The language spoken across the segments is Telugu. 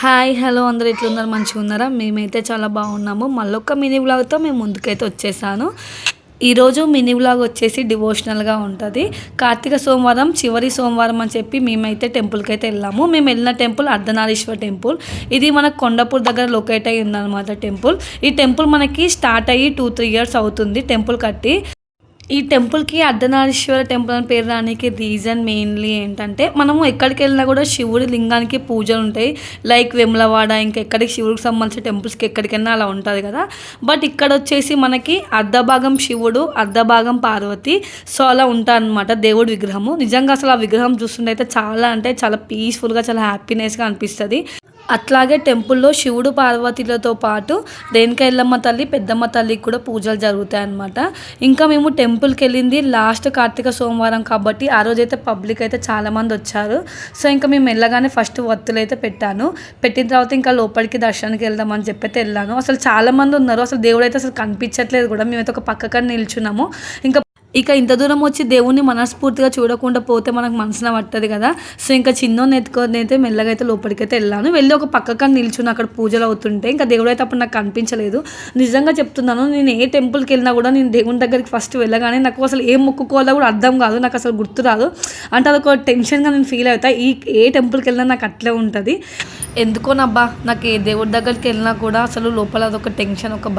హాయ్ హలో అందరూ ఎట్లున్నారు మంచిగా ఉన్నారా? మేమైతే చాలా బాగున్నాము. మళ్ళొక మినీ వ్లాగ్తో మేము ముందుకైతే వచ్చేసాను. ఈరోజు మినీ వ్లాగ్ వచ్చేసి డివోషనల్గా ఉంటుంది. కార్తీక సోమవారం చివరి సోమవారం అని చెప్పి మేమైతే టెంపుల్కి అయితే వెళ్ళాము. మేము వెళ్ళిన టెంపుల్ అర్ధనారీశ్వర టెంపుల్. ఇది మనకు కొండపూర్ దగ్గర లొకేట్ అయ్యి ఉందన్నమాట టెంపుల్. ఈ టెంపుల్ మనకి స్టార్ట్ అయ్యి 2-3 ఇయర్స్ అవుతుంది టెంపుల్ కట్టి. ఈ టెంపుల్కి అర్ధనారీశ్వర టెంపుల్ అని పేరు రానికి రీజన్ మెయిన్లీ ఏంటంటే, మనము ఎక్కడికి వెళ్ళినా కూడా శివుడి లింగానికి పూజలు ఉంటాయి. లైక్ వేములవాడ ఇంకా ఎక్కడికి శివుడికి సంబంధించిన టెంపుల్స్కి ఎక్కడికైనా అలా ఉంటుంది కదా. బట్ ఇక్కడ వచ్చేసి మనకి అర్ధభాగం శివుడు అర్ధభాగం పార్వతి, సో అలా ఉంటారనమాట దేవుడి విగ్రహము. నిజంగా అసలు ఆ విగ్రహం చూస్తుంటే అయితే చాలా అంటే చాలా పీస్ఫుల్గా చాలా హ్యాపీనెస్గా అనిపిస్తుంది. అట్లాగే టెంపుల్లో శివుడు పార్వతీలతో పాటు రేణుక ఎల్లమ్మ తల్లి పెద్దమ్మ తల్లికి కూడా పూజలు జరుగుతాయి అన్నమాట. ఇంకా మేము టెంపుల్కి వెళ్ళింది లాస్ట్ కార్తీక సోమవారం కాబట్టి ఆ రోజైతే పబ్లిక్ అయితే చాలామంది వచ్చారు. సో ఇంకా మేము వెళ్ళగానే ఫస్ట్ వత్తులు అయితే పెట్టాను. పెట్టిన తర్వాత ఇంకా లోపలికి దర్శనానికి వెళ్దామని చెప్పి అయితే వెళ్ళాను. అసలు చాలామంది ఉన్నారు, అసలు దేవుడు అయితే అసలు కనిపించట్లేదు కూడా. మేమైతే ఒక పక్కన నిల్చున్నాము. ఇక ఇంత దూరం వచ్చి దేవుణ్ణి మనస్ఫూర్తిగా చూడకుండా పోతే మనకు మనసున పట్టదు కదా. సో ఇంకా చిన్నోని ఎత్తుకొని అయితే మెల్లగా అయితే లోపలికైతే వెళ్ళాను. వెళ్ళి ఒక పక్కన నిల్చుని అక్కడ పూజలు అవుతుంటే ఇంకా దేవుడు అయితే అప్పుడు నాకు కనిపించలేదు. నిజంగా చెప్తున్నాను, నేను ఏ టెంపుల్కి వెళ్ళినా కూడా నేను దేవుని దగ్గరికి ఫస్ట్ వెళ్ళగానే నాకు అసలు ఏం మొక్కుకోవాలో కూడా అర్థం కాదు, నాకు అసలు గుర్తు రాదు. అంటే అదొక టెన్షన్గా నేను ఫీల్ అవుతా. ఏ టెంపుల్కి వెళ్ళినా నాకు అట్లే ఉంటుంది. ఎందుకోనబ్బా, నాకు ఏ దేవుడి దగ్గరికి వెళ్ళినా కూడా అసలు లోపల అదొక టెన్షన్, ఒక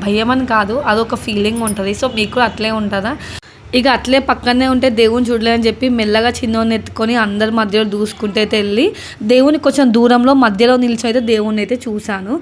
భయం అని కాదు, అదొక ఫీలింగ్ ఉంటుంది. సో మీకు అట్లే ఉంటుందా? ఇక అట్లే పక్కనే ఉంటే దేవుని చూడలేని చెప్పి మెల్లగా చిన్నోని ఎత్తుకొని అందరి మధ్యలో దూసుకుంటే అయితే వెళ్ళి దేవుని కొంచెం దూరంలో మధ్యలో నిలిచి అయితే దేవుణ్ణి అయితే చూశాను.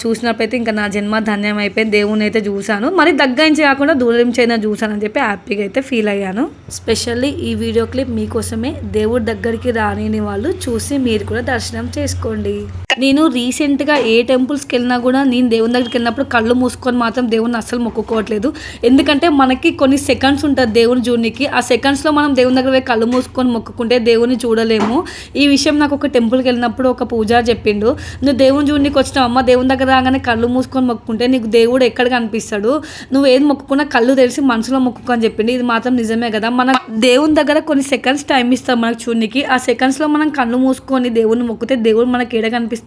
చూసినప్పుడైతే ఇంకా నా జన్మ ధన్యం అయిపోయింది. దేవుణ్ణి అయితే చూశాను, మరి దగ్గర నుంచి కాకుండా దూరం నుంచి అయినా చూశానని చెప్పి హ్యాపీగా అయితే ఫీల్ అయ్యాను. స్పెషల్లీ ఈ వీడియో క్లిప్ మీకోసమే. దేవుడి దగ్గరికి రాని వాళ్ళు చూసి మీరు కూడా దర్శనం చేసుకోండి. నేను రీసెంట్గా ఏ టెంపుల్స్కి వెళ్ళినా కూడా నేను దేవుని దగ్గరికి వెళ్ళినప్పుడు కళ్ళు మూసుకొని మాత్రం దేవుని అస్సలు మొక్కుకోవట్లేదు. ఎందుకంటే మనకి కొన్ని సెకండ్స్ ఉంటుంది దేవుని చూడనికి. ఆ సెకండ్స్లో మనం దేవుని దగ్గర కళ్ళు మూసుకొని మొక్కుకుంటే దేవుని చూడలేము. ఈ విషయం నాకు ఒక టెంపుల్కి వెళ్ళినప్పుడు ఒక పూజారి చెప్పిండు. నువ్వు దేవుని చూడనికి వచ్చినావు అమ్మ, దేవుని దగ్గర రాగానే కళ్ళు మూసుకొని మొక్కుకుంటే నీకు దేవుడు ఎక్కడ కనిపిస్తాడు, నువ్వు ఏది మొక్కుకున్నా కళ్ళు తెలిసి మనసులో మొక్కుకు అని చెప్పిండు. ఇది మాత్రం నిజమే కదా. మన దేవుని దగ్గర కొన్ని సెకండ్స్ టైం ఇస్తాం మనకు చూడనికి. ఆ సెకండ్స్లో మనం కళ్ళు మూసుకొని దేవుని మొక్కితే దేవుడు మనకి ఏడ కనిపిస్తారు.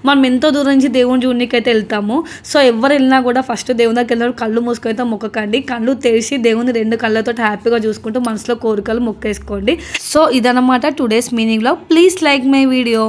మనం ఎంతో దూరం నుంచి దేవుని చూడనికి అయితే వెళ్తాము. సో ఎవరు వెళ్ళినా కూడా ఫస్ట్ దేవుని దగ్గర వెళ్ళినప్పుడు కళ్ళు మూసుకొని అయితే మొక్కకండి. కళ్ళు తెరిచి దేవుని 2 కళ్ళతో హ్యాపీగా చూసుకుంటూ మనసులో కోరికలు మొక్కేసుకోండి. సో ఇదన్నమాట టుడేస్ మీనింగ్ లో. Please like my video.